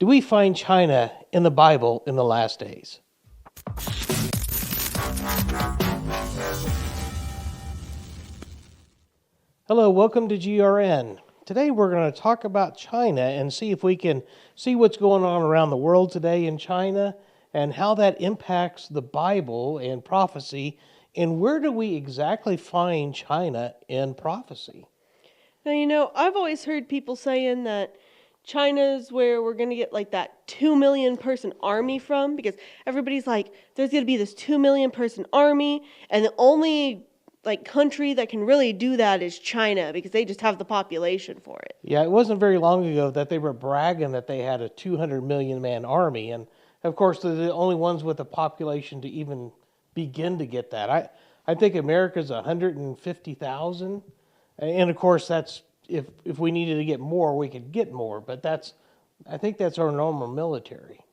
Do we find China in the Bible in the last days? Hello, welcome to GRN. Today we're going to talk about China and see if we can see what's going on around the world today in China and how that impacts the Bible and prophecy, and where do we exactly find China in prophecy? Now, I've always heard people saying that China's where we're going to get like that 2 million person army from, because everybody's like, there's going to be this 2 million person army, and the only country that can really do that is China, because they just have the population for it. Yeah, it wasn't very long ago that they were bragging that they had a 200 million man army, and of course they're the only ones with the population to even begin to get that. I think America's 150,000, and of course that's if we needed to get more, we could get more, but I think that's our normal military.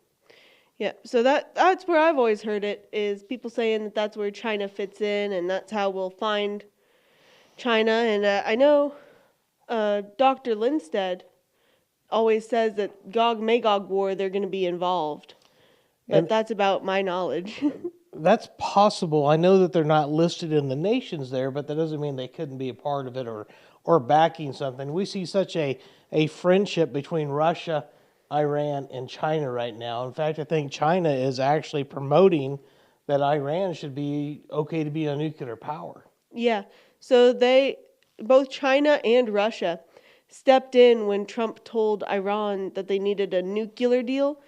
Yeah, so that's where I've always heard it, is people saying that that's where China fits in, and that's how we'll find China. And I know Dr. Lindsted always says that Gog-Magog war, they're going to be involved. But And that's about my knowledge. that's possible. I know that they're not listed in the nations there, but that doesn't mean they couldn't be a part of it or backing something. We see such a friendship between Russia, Iran, and China right now. In fact, I think China is actually promoting that Iran should be okay to be a nuclear power. Yeah, so both China and Russia stepped in when Trump told Iran that they needed a nuclear deal.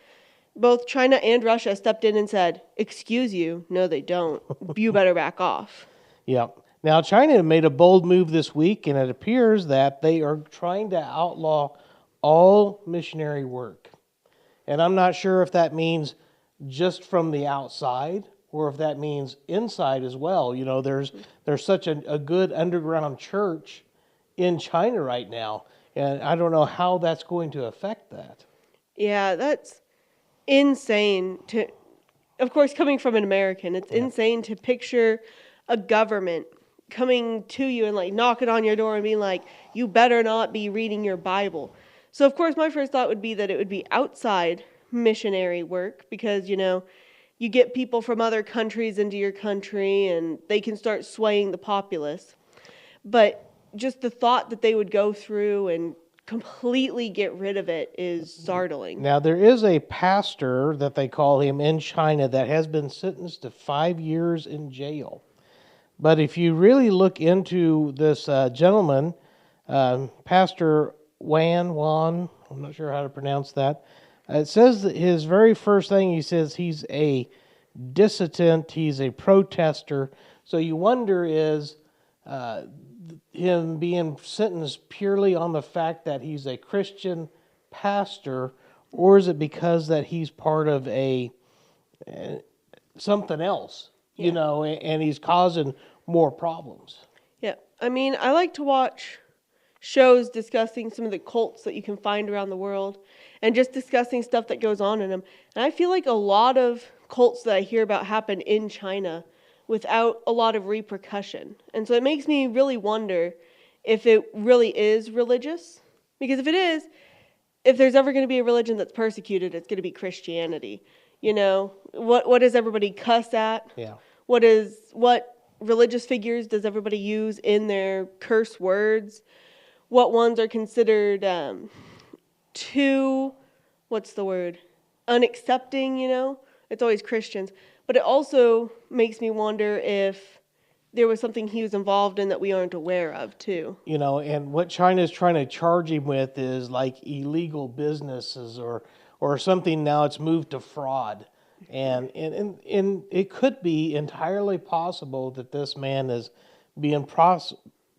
Both China and Russia stepped in and said, "Excuse you, no they don't. You better back off." Yeah. Now, China made a bold move this week, and it appears that they are trying to outlaw all missionary work. And I'm not sure if that means just from the outside or if that means inside as well. You know, there's such a good underground church in China right now, and I don't know how that's going to affect that. Yeah, that's insane of course, coming from an American, it's insane to picture a government coming to you and knocking on your door and being like, "You better not be reading your Bible." So of course my first thought would be that it would be outside missionary work, because you get people from other countries into your country and they can start swaying the populace. But just the thought that they would go through and completely get rid of it is startling. Now, there is a pastor that they call him in China that has been sentenced to 5 years in jail. But if you really look into this gentleman, Pastor Wan, I'm not sure how to pronounce that, it says that his very first thing, he says he's a dissident, he's a protester. So you wonder, is him being sentenced purely on the fact that he's a Christian pastor, or is it because that he's part of a something else, and he's causing more problems? Yeah, I mean, I like to watch shows discussing some of the cults that you can find around the world and just discussing stuff that goes on in them. And I feel like a lot of cults that I hear about happen in China without a lot of repercussion. And so it makes me really wonder if it really is religious. Because if it is, if there's ever going to be a religion that's persecuted, it's going to be Christianity. What does everybody cuss at? Yeah. What religious figures does everybody use in their curse words? What ones are considered too, unaccepting, It's always Christians. But it also makes me wonder if there was something he was involved in that we aren't aware of, too. And what China is trying to charge him with is like illegal businesses or something. Now it's moved to fraud. And it could be entirely possible that this man is being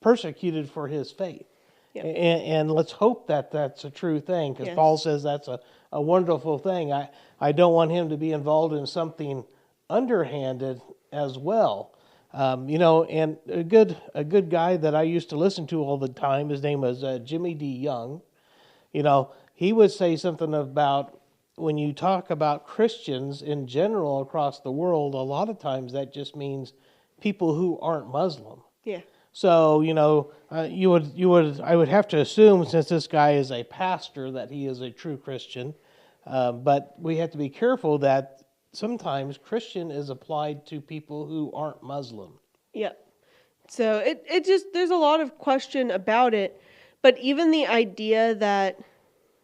persecuted for his faith. Yeah. And let's hope that that's a true thing, because yes. Paul says that's a wonderful thing. I don't want him to be involved in something underhanded as well. And a good guy that I used to listen to all the time, his name was Jimmy D. Young. He would say something about, when you talk about Christians in general across the world, a lot of times that just means people who aren't Muslim. Yeah. So, I would have to assume, since this guy is a pastor, that he is a true Christian. But we have to be careful that sometimes Christian is applied to people who aren't Muslim. Yep. So it just, there's a lot of question about it. But even the idea that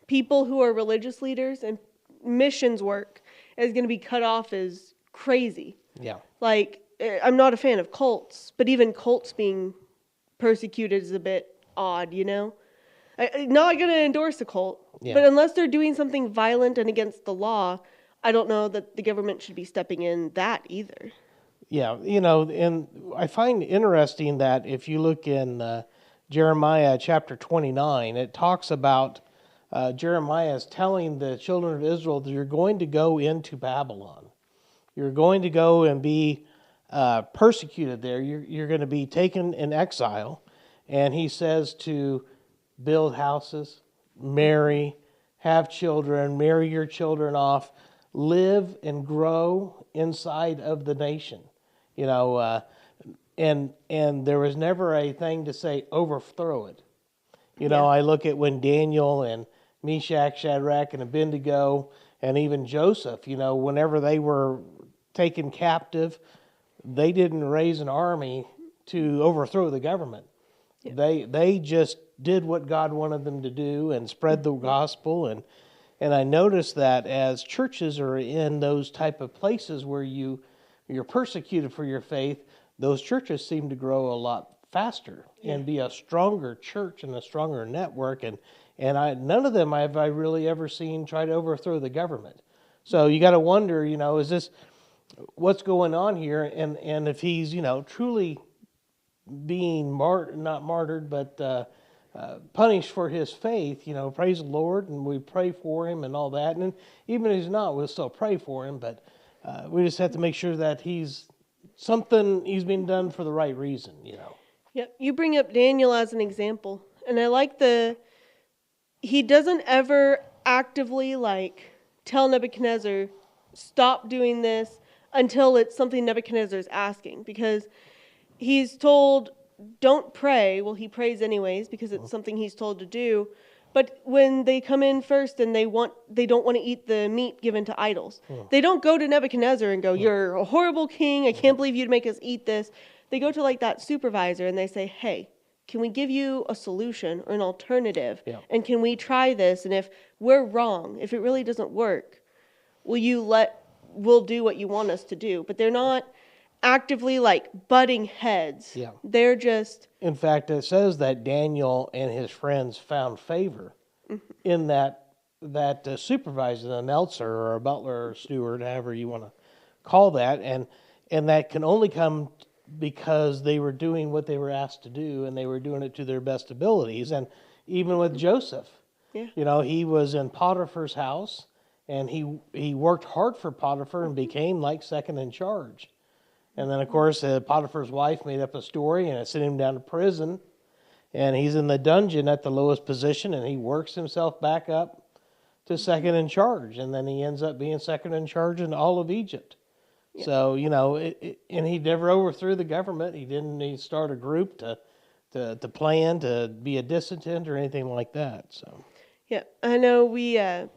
people who are religious leaders and missions work is going to be cut off is crazy. Yeah. Like, I'm not a fan of cults, but even cults being persecuted is a bit odd, you know? I'm not going to endorse a cult, Yeah. but unless they're doing something violent and against the law, I don't know that the government should be stepping in that either. Yeah, and I find interesting that if you look in Jeremiah chapter 29, it talks about Jeremiah is telling the children of Israel that you're going to go into Babylon. You're going to go and be persecuted there. You're going to be taken in exile. And he says to build houses, marry, have children, marry your children off, live and grow inside of the nation. And there was never a thing to say overthrow it. I look at when Daniel and Meshach, Shadrach, and Abednego, and even Joseph, whenever they were taken captive, they didn't raise an army to overthrow the government. Yeah. They just did what God wanted them to do and spread the gospel. And I noticed that as churches are in those type of places where you're persecuted for your faith, those churches seem to grow a lot faster and be a stronger church and a stronger network. And none of them have I really ever seen try to overthrow the government. So you got to wonder, is this what's going on here? And if he's, truly being not martyred, but punished for his faith, praise the Lord, and we pray for him and all that. And even if he's not, we'll still pray for him. But we just have to make sure that he's being done for the right reason, Yep. You bring up Daniel as an example, and I like he doesn't ever actively tell Nebuchadnezzar, stop doing this until it's something Nebuchadnezzar is asking, because he's told, don't pray. Well, he prays anyways because it's something he's told to do. But when they come in first and they don't want to eat the meat given to idols, they don't go to Nebuchadnezzar and go, you're a horrible king. I can't believe you'd make us eat this. They go to that supervisor and they say, hey, can we give you a solution or an alternative? Yeah. And can we try this? And if we're wrong, if it really doesn't work, we'll do what you want us to do. But they're not actively butting heads. Yeah. They're just... In fact, it says that Daniel and his friends found favor in that supervisor, an elder or a butler or steward, however you want to call that. And that can only come because they were doing what they were asked to do, and they were doing it to their best abilities. And even with Joseph, he was in Potiphar's house, and he worked hard for Potiphar and became second in charge. And then, of course, Potiphar's wife made up a story, and it sent him down to prison. And he's in the dungeon at the lowest position, and he works himself back up to second in charge. And then he ends up being second in charge in all of Egypt. Yeah. So, and he never overthrew the government. He didn't start a group to plan to be a dissident or anything like that. So. Yeah, I know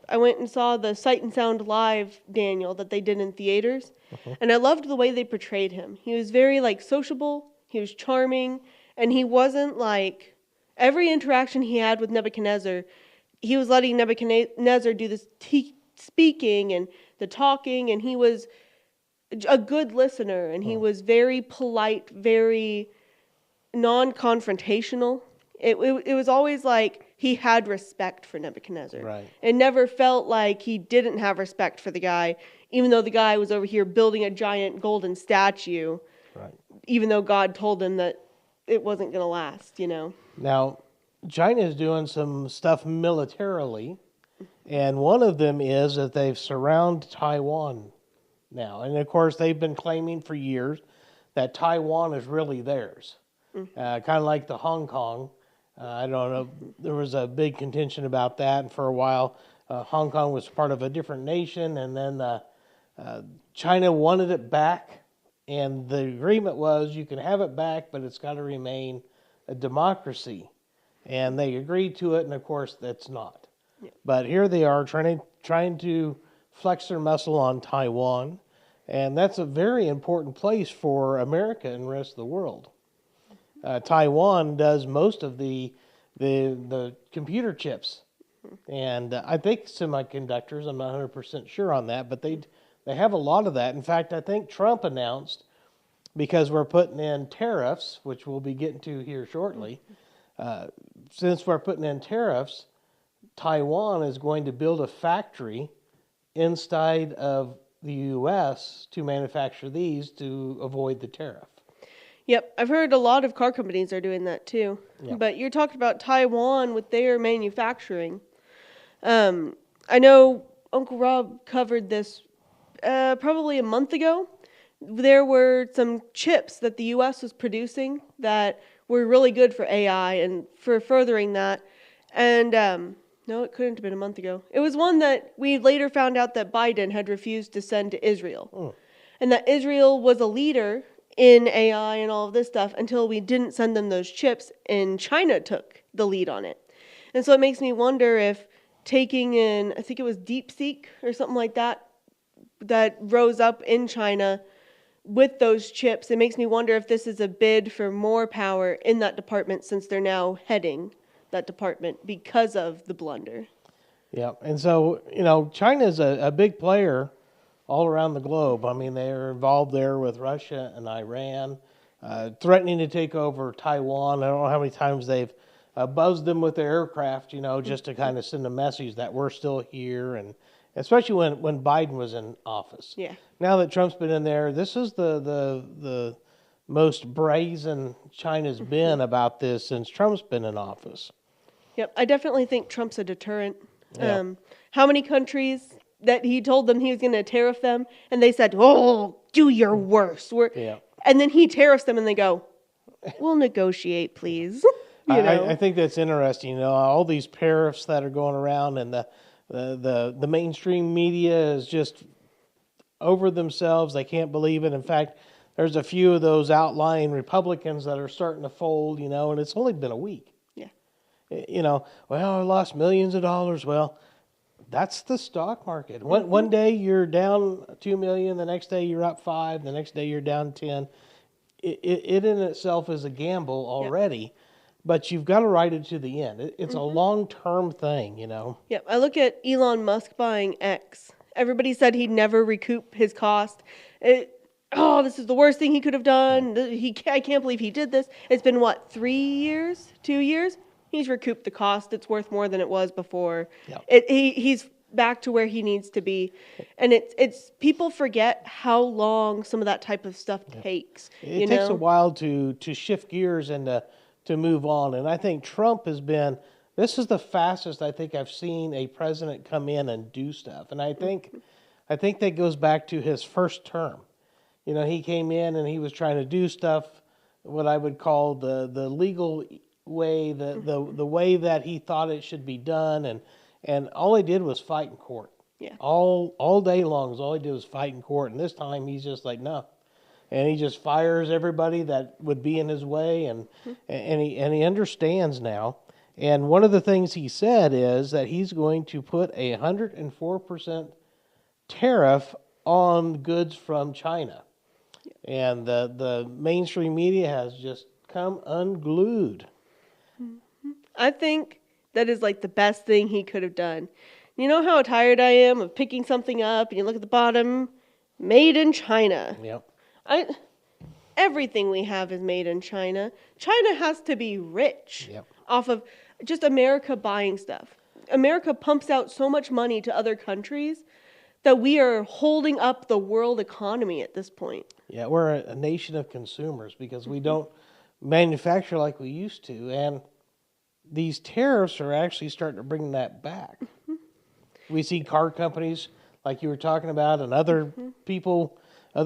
I went and saw the Sight and Sound Live Daniel that they did in theaters, and I loved the way they portrayed him. He was very, sociable, he was charming, and he wasn't every interaction he had with Nebuchadnezzar, he was letting Nebuchadnezzar do this speaking and the talking, and he was a good listener, and he was very polite, very non-confrontational. It was always he had respect for Nebuchadnezzar. Right. It never felt like he didn't have respect for the guy, even though the guy was over here building a giant golden statue. Right. Even though God told him that it wasn't going to last, Now, China is doing some stuff militarily, and one of them is that they've surrounded Taiwan now. And, of course, they've been claiming for years that Taiwan is really theirs, kind of like the Hong Kong. I don't know, there was a big contention about that, and for a while Hong Kong was part of a different nation, and then China wanted it back, and the agreement was you can have it back, but it's got to remain a democracy, and they agreed to it, and of course that's not. Yeah. But here they are trying trying to flex their muscle on Taiwan, and that's a very important place for America and the rest of the world. Taiwan does most of the computer chips, and I think semiconductors. I'm not 100% sure on that, but they have a lot of that. In fact, I think Trump announced, because we're putting in tariffs, which we'll be getting to here shortly. Since we're putting in tariffs, Taiwan is going to build a factory inside of the U.S. to manufacture these to avoid the tariff. Yep, I've heard a lot of car companies are doing that too. Yeah. But you're talking about Taiwan with their manufacturing. I know Uncle Rob covered this probably a month ago. There were some chips that the U.S. was producing that were really good for AI and for furthering that. And no, it couldn't have been a month ago. It was one that we later found out that Biden had refused to send to Israel. And that Israel was a leader in AI and all of this stuff until we didn't send them those chips, and China took the lead on it. And so it makes me wonder if taking in, I think it was DeepSeek or something like that, that rose up in China with those chips, it makes me wonder if this is a bid for more power in that department, since they're now heading that department because of the blunder. Yeah, and so, China is a big player all around the globe. I mean, they're involved there with Russia and Iran, threatening to take over Taiwan. I don't know how many times they've buzzed them with their aircraft, just to kind of send a message that we're still here, and especially when Biden was in office. Yeah. Now that Trump's been in there, this is the most brazen China's been about this since Trump's been in office. Yep, I definitely think Trump's a deterrent. Yeah. How many countries that he told them he was going to tariff them, and they said, "Oh, do your worst." Yeah. And then he tariffs them, and they go, "We'll negotiate, please." I think that's interesting. All these tariffs that are going around, and the mainstream media is just over themselves. They can't believe it. In fact, there's a few of those outlying Republicans that are starting to fold, and it's only been a week. Yeah. Well, I lost millions of dollars. Well, that's the stock market. One day you're down 2 million, the next day you're up 5, the next day you're down 10. It in itself is a gamble already, but you've got to ride it to the end. It's a long-term thing, Yep. I look at Elon Musk buying X. Everybody said he'd never recoup his cost. This is the worst thing he could have done. I can't believe he did this. It's been, 3 years? 2 years? He's recouped the cost. It's worth more than it was before. Yep. He's back to where he needs to be. And it's people forget how long some of that type of stuff takes. It takes a while to shift gears and to move on. And I think Trump this is the fastest I think I've seen a president come in and do stuff. And I think that goes back to his first term. He came in and he was trying to do stuff, what I would call the legal way, the way that he thought it should be done, and all he did was fight in court. Yeah. All day long, all he did was fight in court. And this time he's just like, no. And he just fires everybody that would be in his way, and he understands now. And one of the things he said is that he's going to put 104% tariff on goods from China. And the mainstream media has just come unglued. I think that is the best thing he could have done. You know how tired I am of picking something up and you look at the bottom, made in China. Yep. Everything we have is made in China. China has to be rich off of just America buying stuff. America pumps out so much money to other countries that we are holding up the world economy at this point. Yeah, we're a nation of consumers because we don't manufacture like we used to. And these tariffs are actually starting to bring that back. We see car companies, like you were talking about, and other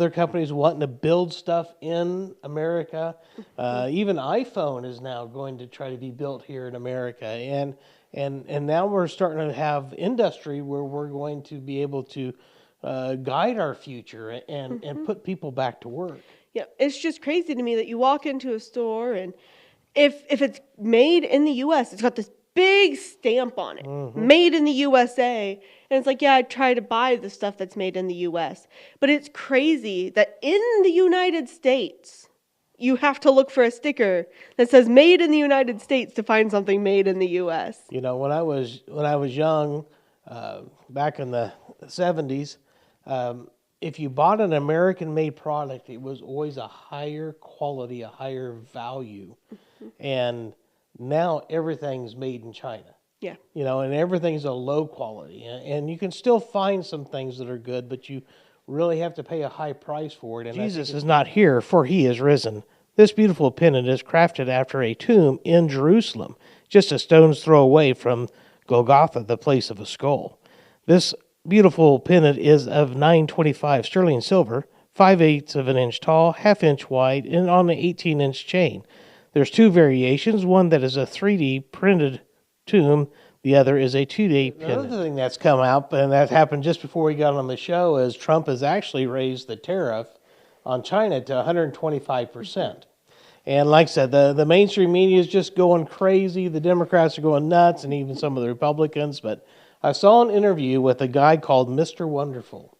companies wanting to build stuff in America. Even iPhone is now going to try to be built here in America. And now we're starting to have industry where we're going to be able to guide our future and put people back to work. Yeah, it's just crazy to me that you walk into a store and if it's made in the U.S., it's got this big stamp on it, made in the USA, And it's like, yeah, I try to buy the stuff that's made in the U.S. But it's crazy that in the United States, you have to look for a sticker that says made in the United States to find something made in the U.S. You know, when I was young, back in the 70s, if you bought an American-made product, it was always a higher quality, a higher value. And now everything's made in China. Yeah. You know, and everything's a low quality. And you can still find some things that are good, but you really have to pay a high price for it. And Jesus is not here, for he is risen. This beautiful pennant is crafted after a tomb in Jerusalem, just a stone's throw away from Golgotha, the place of a skull. This beautiful pennant is of 925 sterling silver, 5/8 of an inch tall, half-inch wide, and on an 18-inch chain. There's two variations, one that is a 3D printed tomb, the other is a 2D pennant. Another thing that's come out, and that happened just before we got on the show, is Trump has actually raised the tariff on China to 125%. And like I said, the mainstream media is just going crazy. The Democrats are going nuts, and even some of the Republicans. But I saw an interview with a guy called Mr. Wonderful.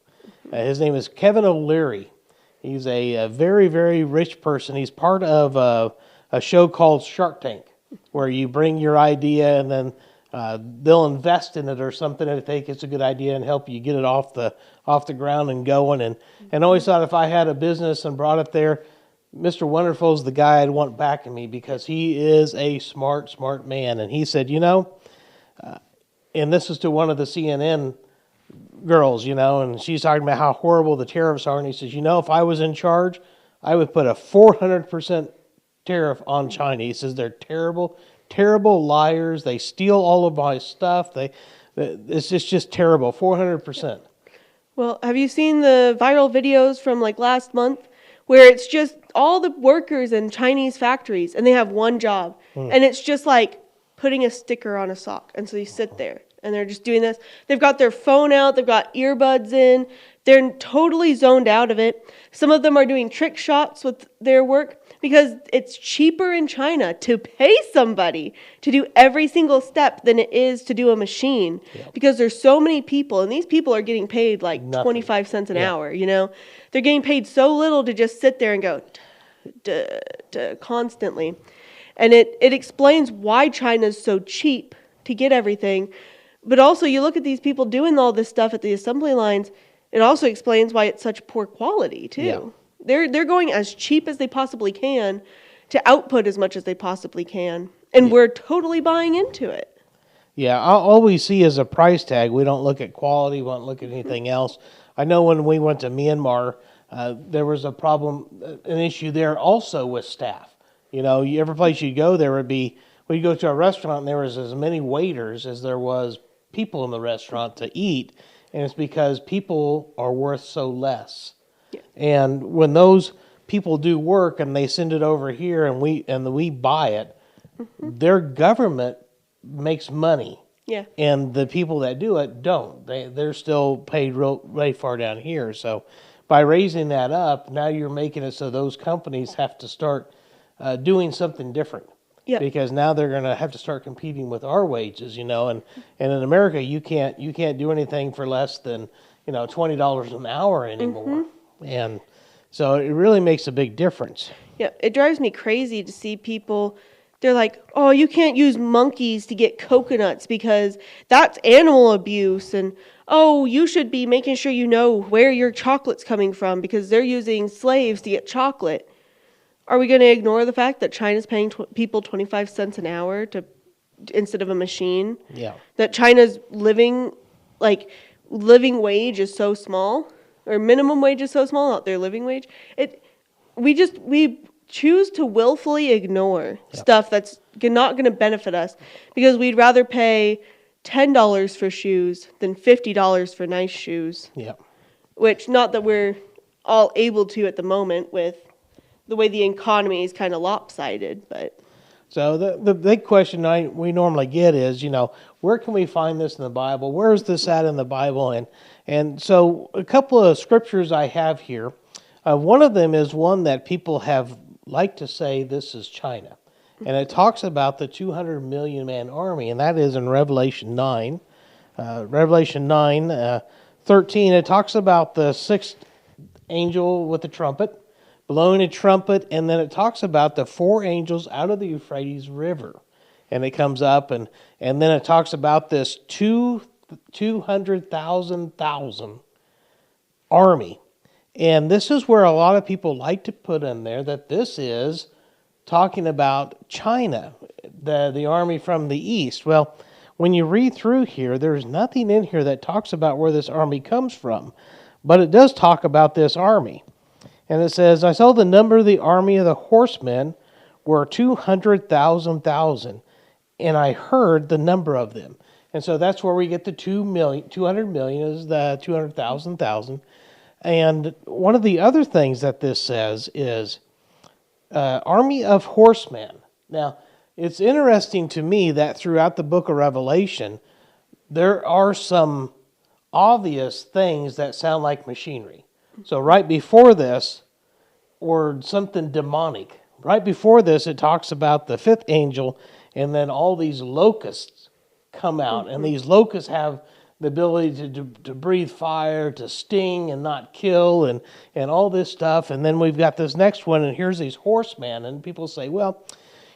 His name is Kevin O'Leary. He's a very, very rich person. He's part of a show called Shark Tank, where you bring your idea and then they'll invest in it or something if they think it's a good idea and help you get it off the ground and going. And I always thought if I had a business and brought it there, Mr. Wonderful's the guy I'd want backing me because he is a smart, smart man. And he said, you know, and this is to one of the CNN girls, you know, and she's talking about how horrible the tariffs are. And he says, you know, if I was in charge, I would put a 400% tariff on China. He says they're terrible, terrible liars. They steal all of my stuff. It's just terrible, 400%. Well, have you seen the viral videos from like last month where it's just all the workers in Chinese factories and they have one job and it's just like putting a sticker on a sock. And so you sit there and they're just doing this. They've got their phone out. They've got earbuds in. They're totally zoned out of it. Some of them are doing trick shots with their work because it's cheaper in China to pay somebody to do every single step than it is to do a machine. Yep. Because there's so many people, and these people are getting paid like 25 cents an hour, you know? They're getting paid so little to just sit there and go constantly. And it explains why China's so cheap to get everything. But also, you look at these people doing all this stuff at the assembly lines, it also explains why it's such poor quality, too. Yeah. They're going as cheap as they possibly can to output as much as they possibly can. And we're totally buying into it. Yeah, all we see is a price tag. We don't look at quality. We don't look at anything else. I know when we went to Myanmar, there was a problem, an issue there also with staff. You know, every place you go, there would be, when you go to a restaurant, and there was as many waiters as there was people in the restaurant to eat. And it's because people are worth so less. Yeah. And when those people do work and they send it over here and we buy it, their government makes money. Yeah. And the people that do it don't. They're still paid way far down here. So by raising that up, now you're making it so those companies have to start doing something different. Yep. Because now they're going to have to start competing with our wages, you know, and in America you can't do anything for less than, you know, $20 an hour anymore. And so it really makes a big difference. Yeah, it drives me crazy to see people, they're like, oh, you can't use monkeys to get coconuts because that's animal abuse. And, oh, you should be making sure you know where your chocolate's coming from because they're using slaves to get chocolate. Are we going to ignore the fact that China's paying people 25 cents an hour instead of a machine? Yeah. That China's living wage is so small, or minimum wage is so small, not their living wage. We choose to willfully ignore stuff that's not going to benefit us because we'd rather pay $10 for shoes than $50 for nice shoes. Yeah. Which, not that we're all able to at the moment with the way the economy is kind of lopsided, but. So the big question we normally get is, you know, where can we find this in the Bible? Where is this at in the Bible? And so a couple of scriptures I have here. One of them is one that people have liked to say this is China. And it talks about the 200 million man army, and that is in Revelation 9. Revelation 9, 13, it talks about the sixth angel with the trumpet, blowing a trumpet, and then it talks about the four angels out of the Euphrates River. And it comes up, and then it talks about this 200,000 army. And this is where a lot of people like to put in there that this is talking about China, the army from the east. Well, when you read through here, there's nothing in here that talks about where this army comes from. But it does talk about this army. And it says, I saw the number of the army of the horsemen were 200,000, and I heard the number of them. And so that's where we get the 200 million is the 200,000. And one of the other things that this says is army of horsemen. Now, it's interesting to me that throughout the book of Revelation, there are some obvious things that sound like machinery. So right before this, or something demonic. Right before this, it talks about the fifth angel, and then all these locusts come out. And these locusts have the ability to breathe fire, to sting and not kill, and all this stuff. And then we've got this next one, and here's these horsemen. And people say, well,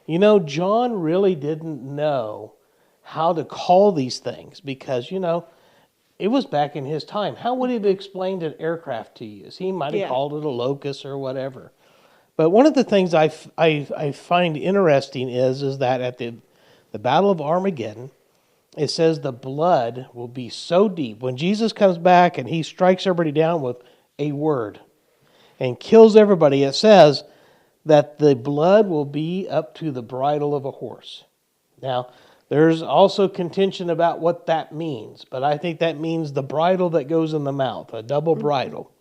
you know, John really didn't know how to call these things because, you know, it was back in his time. How would he have explained an aircraft to you? He might have called it a locust or whatever. But one of the things I find interesting is that at the Battle of Armageddon, it says the blood will be so deep. When Jesus comes back and he strikes everybody down with a word and kills everybody, it says that the blood will be up to the bridle of a horse. Now, there's also contention about what that means, but I think that means the bridle that goes in the mouth, a double bridle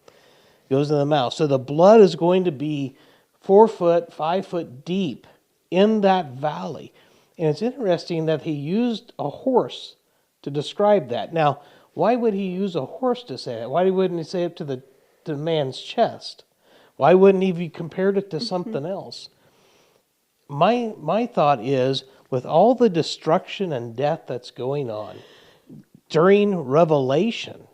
goes in the mouth. So the blood is going to be 4 foot, 5 foot deep in that valley. And it's interesting that he used a horse to describe that. Now, why would he use a horse to say that? Why wouldn't he say it to the man's chest? Why wouldn't he have compared it to something else? My thought is, with all the destruction and death that's going on during Revelation,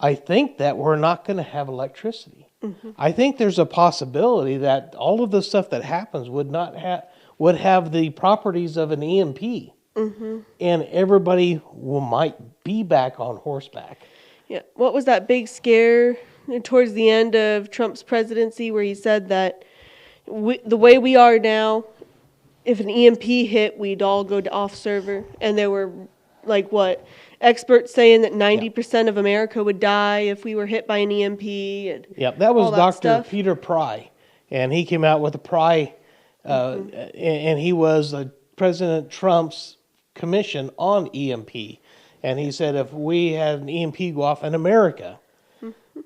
I think that we're not going to have electricity. I think there's a possibility that all of the stuff that happens would have the properties of an EMP, and everybody might be back on horseback. Yeah. What was that big scare towards the end of Trump's presidency where he said that the way we are now, if an EMP hit, we'd all go off server, and there were experts saying that 90% of America would die if we were hit by an EMP. And that was Dr. Stuff. Peter Pry, and he came out with a Pry, and he was President Trump's commission on EMP, and he said if we had an EMP go off in America,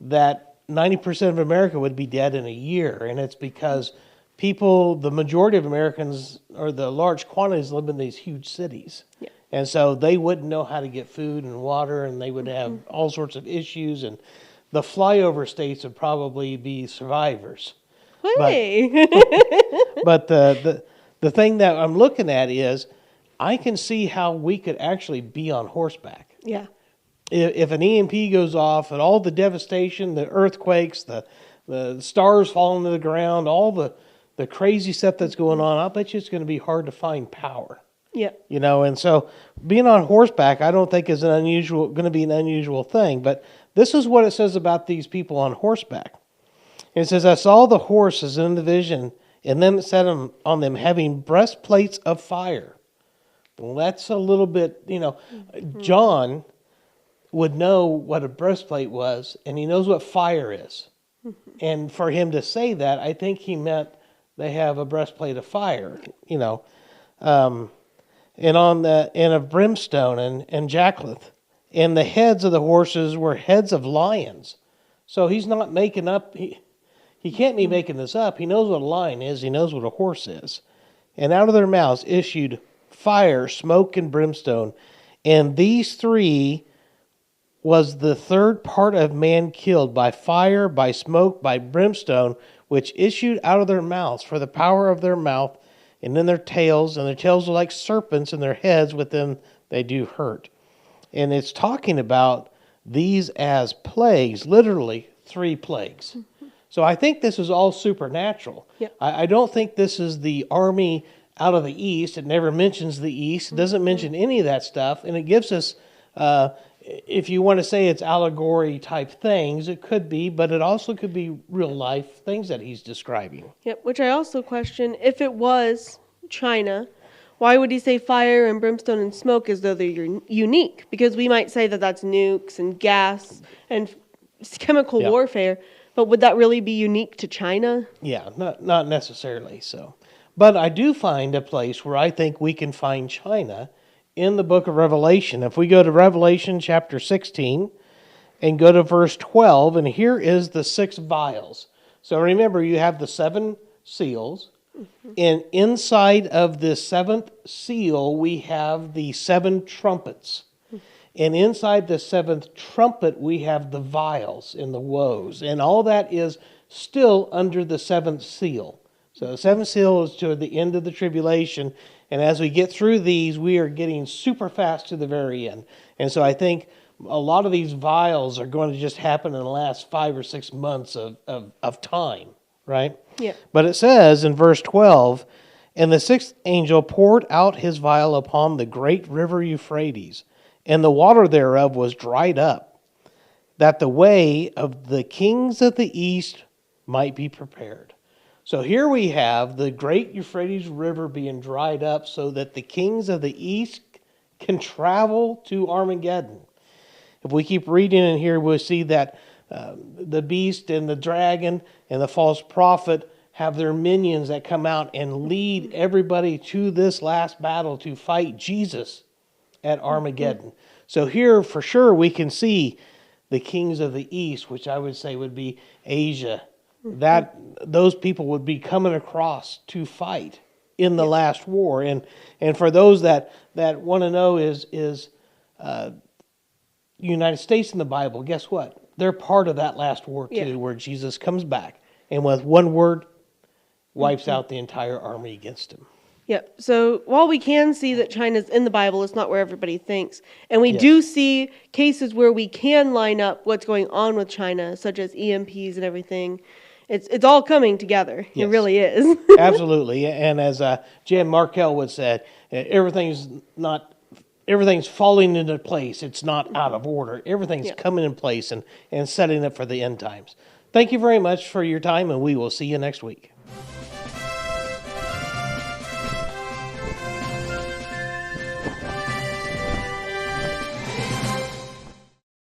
that 90% of America would be dead in a year, and it's because the majority of Americans, or the large quantities, live in these huge cities. Yeah. And so they wouldn't know how to get food and water, and they would have all sorts of issues, and the flyover states would probably be survivors. Hey. But the thing that I'm looking at is I can see how we could actually be on horseback. Yeah. If an EMP goes off and all the devastation, the earthquakes, the stars falling to the ground, all the crazy stuff that's going on, I bet you it's going to be hard to find power. Yeah. You know, and so being on horseback, I don't think is going to be an unusual thing. But this is what it says about these people on horseback. It says, I saw the horses in the vision, and them set on them having breastplates of fire. Well, that's a little bit, John would know what a breastplate was, and he knows what fire is. And for him to say that, I think he meant they have a breastplate of fire, and of brimstone and jacklet. And the heads of the horses were heads of lions. So he's not making up, he can't be making this up. He knows what a lion is, he knows what a horse is. And out of their mouths issued fire, smoke, and brimstone. And these three was the third part of man killed by fire, by smoke, by brimstone, which issued out of their mouths, for the power of their mouth, and in their tails, and their tails are like serpents, and their heads with them they do hurt. And it's talking about these as plagues, literally 3 plagues. So I think this is all supernatural. Yep. I don't think this is the army out of the east. It never mentions the east. It doesn't mention any of that stuff. And it gives us, if you want to say it's allegory type things, it could be, but it also could be real life things that he's describing. Yep, which I also question, if it was China, why would he say fire and brimstone and smoke as though they're unique? Because we might say that that's nukes and gas and chemical Yeah. warfare, but would that really be unique to China? Yeah, not necessarily so. But I do find a place where I think we can find China in the book of Revelation. If we go to Revelation chapter 16 and go to verse 12, and here is the 6 vials. So remember, you have the 7 seals, and inside of the 7th seal, we have the 7 trumpets. And inside the 7th trumpet, we have the vials and the woes. And all that is still under the 7th seal. So the 7th seal is to the end of the tribulation. And as we get through these, we are getting super fast to the very end. And so I think a lot of these vials are going to just happen in the last 5 or 6 months of time, right? Yeah. But it says in verse 12, and the 6th angel poured out his vial upon the great river Euphrates, and the water thereof was dried up, that the way of the kings of the east might be prepared. So here we have the great Euphrates River being dried up so that the kings of the east can travel to Armageddon. If we keep reading in here, we'll see that the beast and the dragon and the false prophet have their minions that come out and lead everybody to this last battle to fight Jesus at Armageddon. So here, for sure, we can see the kings of the east, which I would say would be Asia. That those people would be coming across to fight in the last war. And for those that want to know is United States in the Bible, guess what? They're part of that last war too, where Jesus comes back and with one word wipes out the entire army against him. Yep. So while we can see that China's in the Bible, it's not where everybody thinks. And we do see cases where we can line up what's going on with China, such as EMPs and everything. It's all coming together. Yes. It really is. Absolutely. And as Jan Markell would say, everything's falling into place. It's not out of order. Everything's coming in place and setting up for the end times. Thank you very much for your time, and we will see you next week.